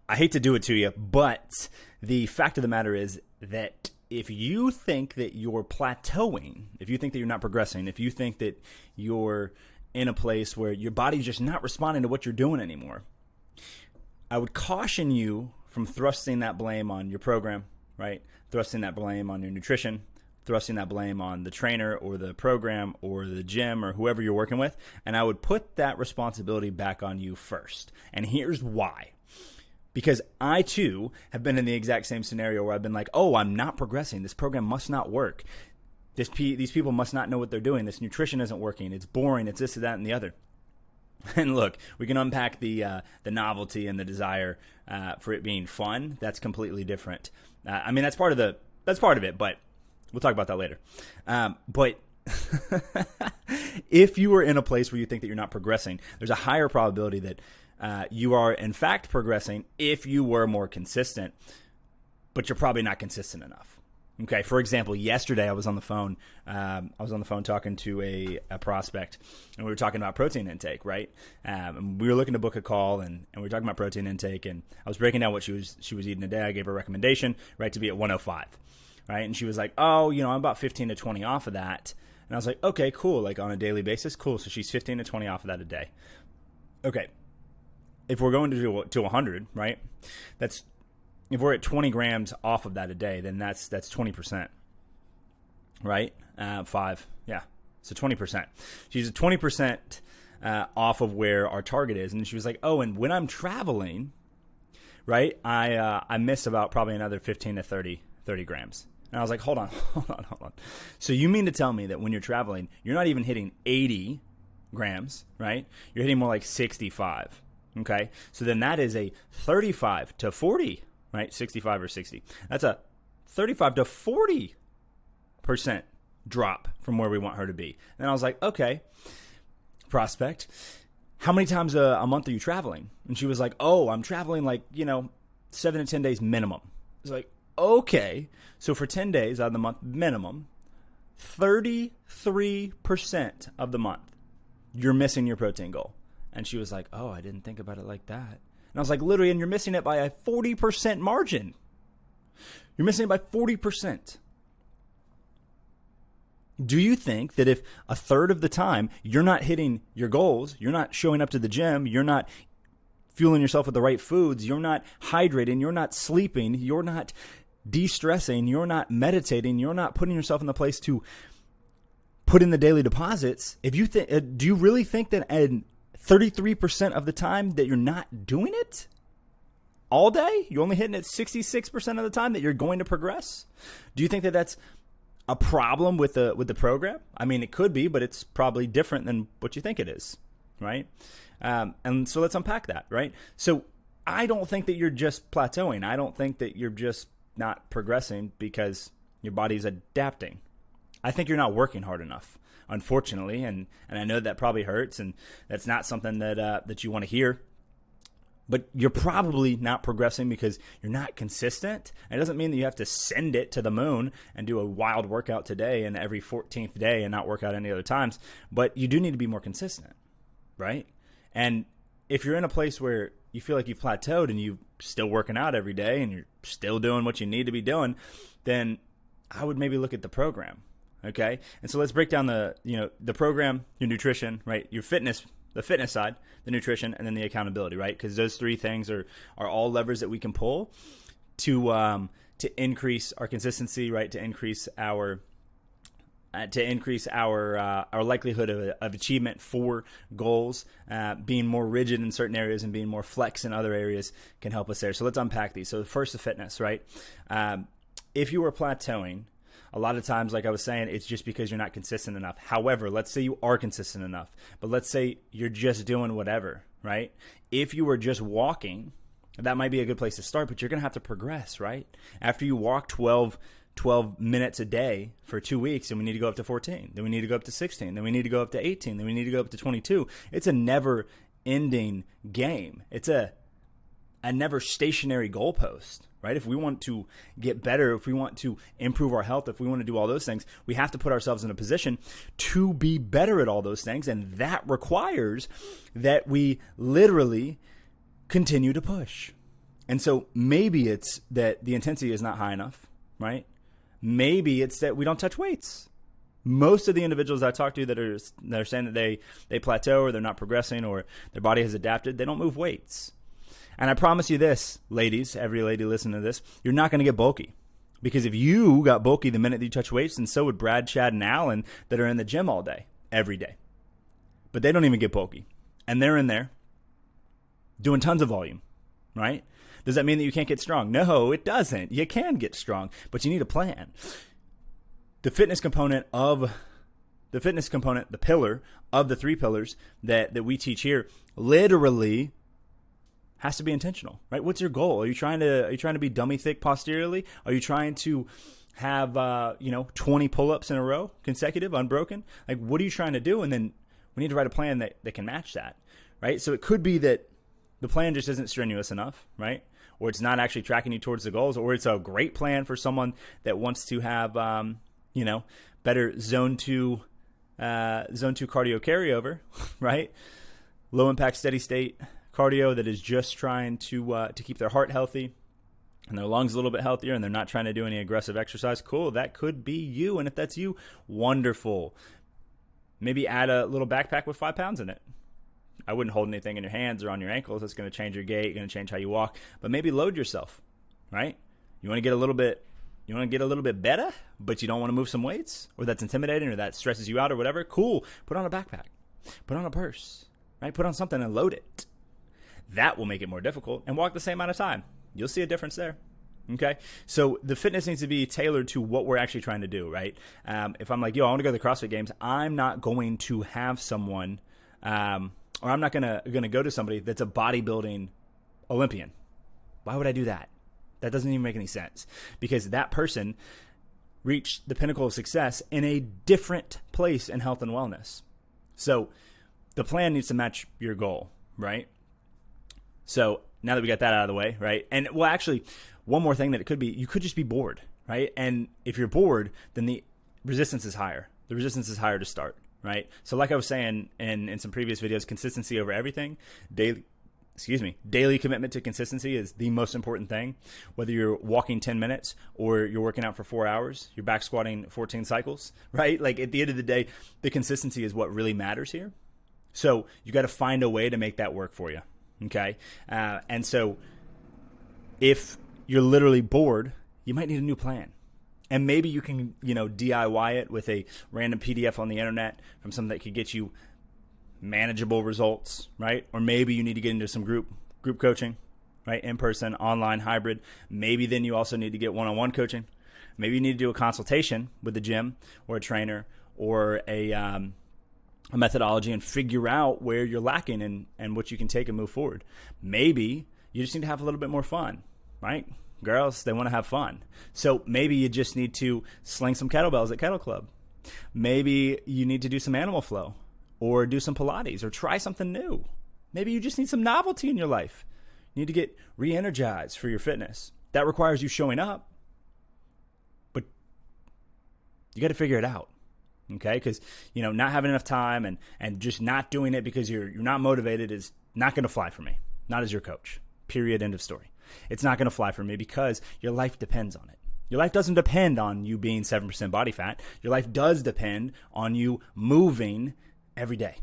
I hate to do it to you, but the fact of the matter is that if you think that you're plateauing, if you think that you're not progressing, if you think that you're in a place where your body's just not responding to what you're doing anymore, I would caution you from thrusting that blame on your program, right? Thrusting that blame on your nutrition, thrusting that blame on the trainer or the program or the gym or whoever you're working with. And I would put that responsibility back on you first. And here's why. Because I, too, have been in the exact same scenario where I've been like, oh, I'm not progressing. This program must not work. These people must not know what they're doing. This nutrition isn't working. It's boring. It's this, that, and the other. And look, we can unpack the novelty and the desire for it being fun. That's completely different. I mean, that's part of it, but we'll talk about that later. But if you are in a place where you think that you're not progressing, there's a higher probability that you are in fact progressing if you were more consistent, but you're probably not consistent enough. Okay. For example, yesterday I was on the phone. Talking to a prospect, and we were talking about protein intake, right? And we were looking to book a call, and we were talking about protein intake, and I was breaking down what she was eating a day. I gave her a recommendation, right, to be at 105, right? And she was like, oh, I'm about 15 to 20 off of that. And I was like, okay, cool. Like on a daily basis, cool. So she's 15 to 20 off of that a day. Okay. If we're going to 100, right? If we're at 20 grams off of that a day, then that's 20%, right? 5, yeah. So 20%. She's at 20% off of where our target is. And she was like, oh, and when I'm traveling, right, I miss about probably another 15 to 30 grams. And I was like, hold on. So you mean to tell me that when you're traveling, you're not even hitting 80 grams, right? You're hitting more like 65, okay? So then that is a 35 to 40, right? 65 or 60. That's a 35 to 40% drop from where we want her to be. And I was like, okay, prospect, how many times a month are you traveling? And she was like, oh, I'm traveling 7 to 10 days minimum. I was like, okay, so for 10 days out of the month minimum, 33% of the month, you're missing your protein goal. And she was like, oh, I didn't think about it like that. And I was like, literally, and you're missing it by a 40% margin. You're missing it by 40%. Do you think that if a third of the time you're not hitting your goals, you're not showing up to the gym, you're not fueling yourself with the right foods, you're not hydrating, you're not sleeping, you're not de-stressing, you're not meditating, you're not putting yourself in the place to put in the daily deposits, do you really think that 33% of the time that you're not doing it all day, you're only hitting it 66% of the time that you're going to progress? Do you think that that's a problem with the program? I mean, it could be, but it's probably different than what you think it is, right? And so let's unpack that, right? So I don't think that you're just plateauing. I don't think that you're just not progressing because your body's adapting. I think you're not working hard enough, unfortunately, and I know that probably hurts, and that's not something that you want to hear. But you're probably not progressing because you're not consistent. It doesn't mean that you have to send it to the moon and do a wild workout today and every 14th day and not work out any other times. But you do need to be more consistent, right? And if you're in a place where you feel like you've plateaued and you're still working out every day and you're still doing what you need to be doing, then I would maybe look at the program, okay? And so let's break down the program, your nutrition, right? Your fitness, the fitness side, the nutrition, and then the accountability, right? Because those three things are all levers that we can pull to increase our consistency, right? To increase our likelihood of achievement for goals. Being more rigid in certain areas and being more flex in other areas can help us there. So let's unpack these. So first, the fitness, right? If you are plateauing, a lot of times, like I was saying, it's just because you're not consistent enough. However, let's say you are consistent enough, but let's say you're just doing whatever, right? If you were just walking, that might be a good place to start, but you're going to have to progress, right? After you walk 12 minutes a day for 2 weeks, and we need to go up to 14, then we need to go up to 16, then we need to go up to 18, then we need to go up to 22. It's a never-ending game. It's a never stationary goalpost, right? If we want to get better, if we want to improve our health, if we want to do all those things, we have to put ourselves in a position to be better at all those things, and that requires that we literally continue to push. And so maybe it's that the intensity is not high enough, right? Maybe it's that we don't touch weights. Most of the individuals I talk to that are saying that they plateau or they're not progressing or their body has adapted, they don't move weights. And I promise you this, ladies, every lady listening to this, you're not going to get bulky. Because if you got bulky the minute that you touch weights, then so would Brad, Chad, and Alan that are in the gym all day, every day. But they don't even get bulky. And they're in there doing tons of volume, right? Does that mean that you can't get strong? No, it doesn't. You can get strong, but you need a plan. The fitness component, the pillar of the 3 pillars that we teach here, literally has to be intentional, right? What's your goal? Are you trying to be dummy thick posteriorly? Are you trying to have 20 pull-ups in a row, consecutive, unbroken? Like, what are you trying to do? And then we need to write a plan that can match that, right? So it could be that the plan just isn't strenuous enough, right? Or it's not actually tracking you towards the goals, or it's a great plan for someone that wants to have, better zone 2 cardio carryover, right? Low impact, steady state cardio that is just trying to keep their heart healthy and their lungs a little bit healthier, and they're not trying to do any aggressive exercise. Cool, that could be you. And if that's you, wonderful. Maybe add a little backpack with 5 pounds in it. I wouldn't hold anything in your hands or on your ankles. That's going to change your gait, going to change how you walk. But maybe load yourself, right? You want to get a little bit better, but you don't want to move some weights, or that's intimidating, or that stresses you out, or whatever. Cool. Put on a backpack. Put on a purse, right? Put on something and load it. That will make it more difficult, and walk the same amount of time. You'll see a difference there. Okay, so the fitness needs to be tailored to what we're actually trying to do, right? If I'm like, I want to go to the CrossFit Games, I'm not going to have someone, or I'm not gonna go to somebody that's a bodybuilding Olympian. Why would I do that? That doesn't even make any sense, because that person reached the pinnacle of success in a different place in health and wellness. So the plan needs to match your goal, right? So now that we got that out of the way, right? And well, actually, one more thing that it could be, you could just be bored, right? And if you're bored, then the resistance is higher. The resistance is higher to start, right? So like I was saying in some previous videos, consistency over everything. Daily commitment to consistency is the most important thing. Whether you're walking 10 minutes or you're working out for 4 hours, you're back squatting 14 cycles, right? Like at the end of the day, the consistency is what really matters here. So you got to find a way to make that work for you. Okay. And so if you're literally bored, you might need a new plan. And maybe you can, DIY it with a random PDF on the internet from something that could get you manageable results, right? Or maybe you need to get into some group coaching, right? In person, online, hybrid. Maybe then you also need to get one-on-one coaching. Maybe you need to do a consultation with the gym or a trainer or a methodology and figure out where you're lacking and what you can take and move forward. Maybe you just need to have a little bit more fun, right? Girls, they want to have fun. So maybe you just need to sling some kettlebells at Kettle Club. Maybe you need to do some animal flow or do some Pilates or try something new. Maybe you just need some novelty in your life. You need to get re-energized for your fitness. That requires you showing up, but you got to figure it out. Okay, because not having enough time and just not doing it because you're not motivated is not going to fly for me. Not as your coach. Period. End of story. It's not going to fly for me because your life depends on it. Your life doesn't depend on you being 7% body fat. Your life does depend on you moving every day.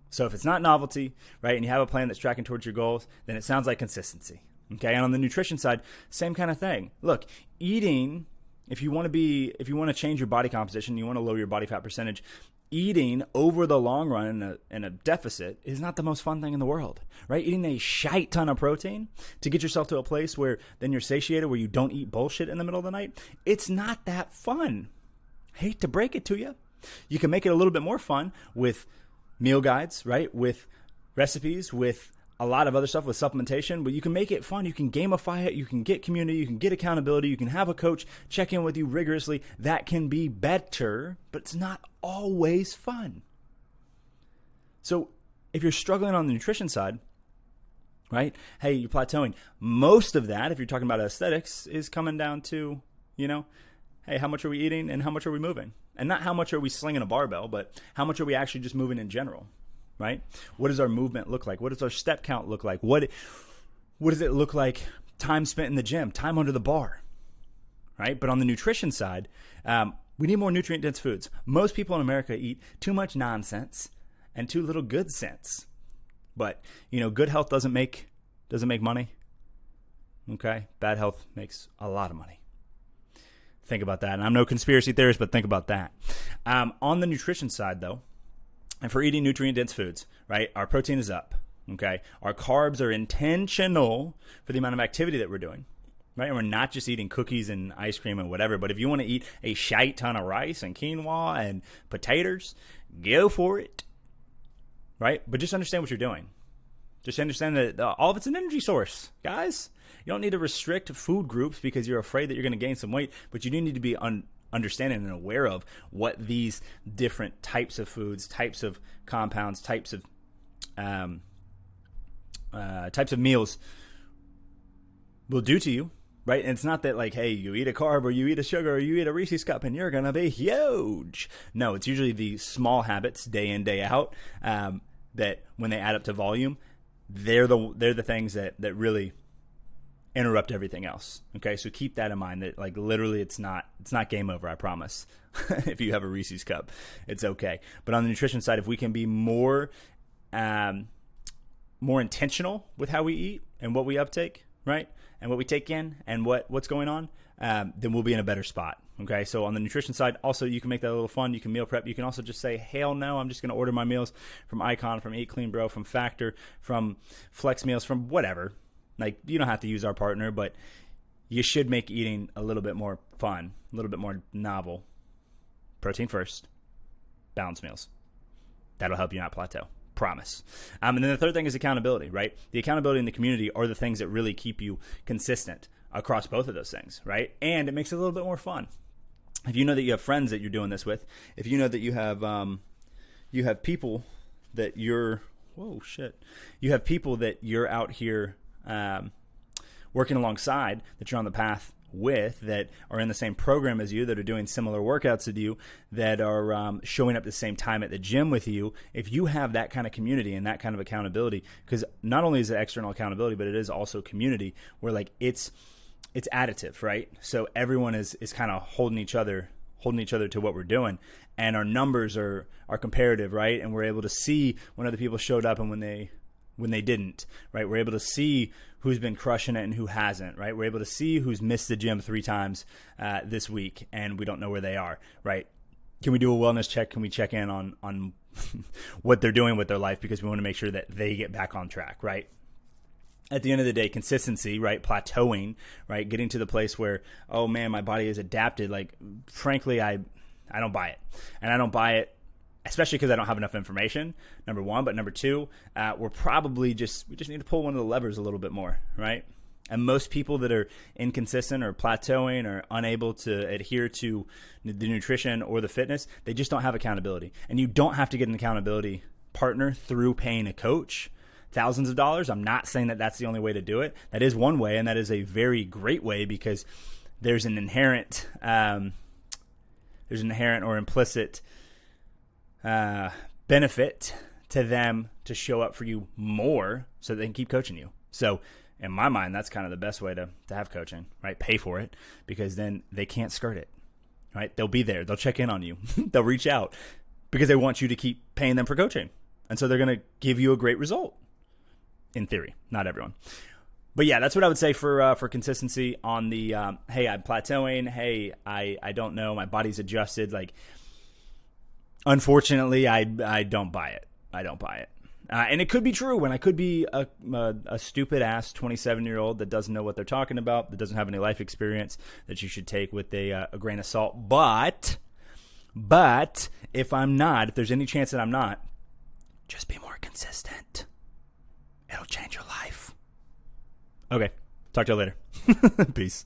So if it's not novelty, right, and you have a plan that's tracking towards your goals, then it sounds like consistency. Okay, and on the nutrition side, same kind of thing. Look, eating. If you want to change your body composition, you want to lower your body fat percentage, eating over the long run in a deficit is not the most fun thing in the world, right? Eating a shite ton of protein to get yourself to a place where then you're satiated, where you don't eat bullshit in the middle of the night, it's not that fun. Hate to break it to you. You can make it a little bit more fun with meal guides, right? With recipes, with a lot of other stuff, with supplementation, but you can make it fun. You can gamify it. You can get community. You can get accountability. You can have a coach check in with you rigorously. That can be better, but it's not always fun. So if you're struggling on the nutrition side, right? Hey, you're plateauing. Most of that, if you're talking about aesthetics, is coming down to, hey, how much are we eating and how much are we moving? And not how much are we slinging a barbell, but how much are we actually just moving in general? Right? What does our movement look like? What does our step count look like? What What does it look like? Time spent in the gym, time under the bar, right? But on the nutrition side, we need more nutrient-dense foods. Most people in America eat too much nonsense and too little good sense. But, good health doesn't make money. Okay? Bad health makes a lot of money. Think about that. And I'm no conspiracy theorist, but think about that. On the nutrition side, though, and for eating nutrient-dense foods, right, our protein is up. Okay? Our carbs are intentional for the amount of activity that we're doing. Right? And we're not just eating cookies and ice cream and whatever, but if you want to eat a shite ton of rice and quinoa and potatoes, go for it. Right? But just understand what you're doing. Just understand that all of it's an energy source, guys. You don't need to restrict food groups because you're afraid that you're going to gain some weight, but you do need to be understanding and aware of what these different types of foods, types of compounds, types of meals will do to you, right? And it's not that like, hey, you eat a carb or you eat a sugar or you eat a Reese's cup and you're going to be huge. No, it's usually the small habits day in, day out that when they add up to volume, they're the things that really interrupt everything else. Okay, so keep that in mind that like literally it's not game over, I promise. If you have a Reese's cup, it's okay. But on the nutrition side, if we can be more intentional with how we eat and what we uptake, right? And what we take in and what's going on, then we'll be in a better spot. Okay, so on the nutrition side, also you can make that a little fun. You can meal prep. You can also just say, hell no, I'm just going to order my meals from Icon, from Eat Clean Bro, from Factor, from Flex Meals, from whatever. Like, you don't have to use our partner, but you should make eating a little bit more fun, a little bit more novel. Protein first, balanced meals. That'll help you not plateau. Promise. And then the third thing is accountability, right? The accountability in the community are the things that really keep you consistent across both of those things, right? And it makes it a little bit more fun. If you know that you have friends that you're doing this with, if you know that you have people that you're, you have people that you're out here working alongside, that you're on the path with, that are in the same program as you, that are doing similar workouts with you, that are showing up the same time at the gym with you, if you have that kind of community and that kind of accountability, because not only is it external accountability, but it is also community where like it's additive, right? So everyone is kind of holding each other to what we're doing, and our numbers are comparative, right? And we're able to see when other people showed up and when they didn't, right? We're able to see who's been crushing it and who hasn't, right? We're able to see who's missed the gym 3 times this week and we don't know where they are, right? Can we do a wellness check? Can we check in on what they're doing with their life, because we want to make sure that they get back on track, right? At the end of the day, consistency, right? Plateauing, right? Getting to the place where, oh man, my body is adapted. Like, frankly, I don't buy it. And I don't buy it especially because I don't have enough information, number one. But number two, we just need to pull one of the levers a little bit more, right? And most people that are inconsistent or plateauing or unable to adhere to the nutrition or the fitness, they just don't have accountability. And you don't have to get an accountability partner through paying a coach thousands of dollars. I'm not saying that that's the only way to do it. That is one way, and that is a very great way, because there's an inherent or implicit benefit to them to show up for you more so they can keep coaching you. So in my mind, that's kind of the best way to have coaching, right? Pay for it, because then they can't skirt it, right? They'll be there. They'll check in on you. They'll reach out because they want you to keep paying them for coaching. And so they're going to give you a great result, in theory. Not everyone. But yeah, that's what I would say for consistency on the, hey, I'm plateauing. Hey, I don't know. My body's adjusted. Like, unfortunately, I don't buy it. I don't buy it. And it could be true, and I could be a stupid-ass 27-year-old that doesn't know what they're talking about, that doesn't have any life experience, that you should take with a grain of salt. But if I'm not, if there's any chance that I'm not, just be more consistent. It'll change your life. Okay. Talk to you later. Peace.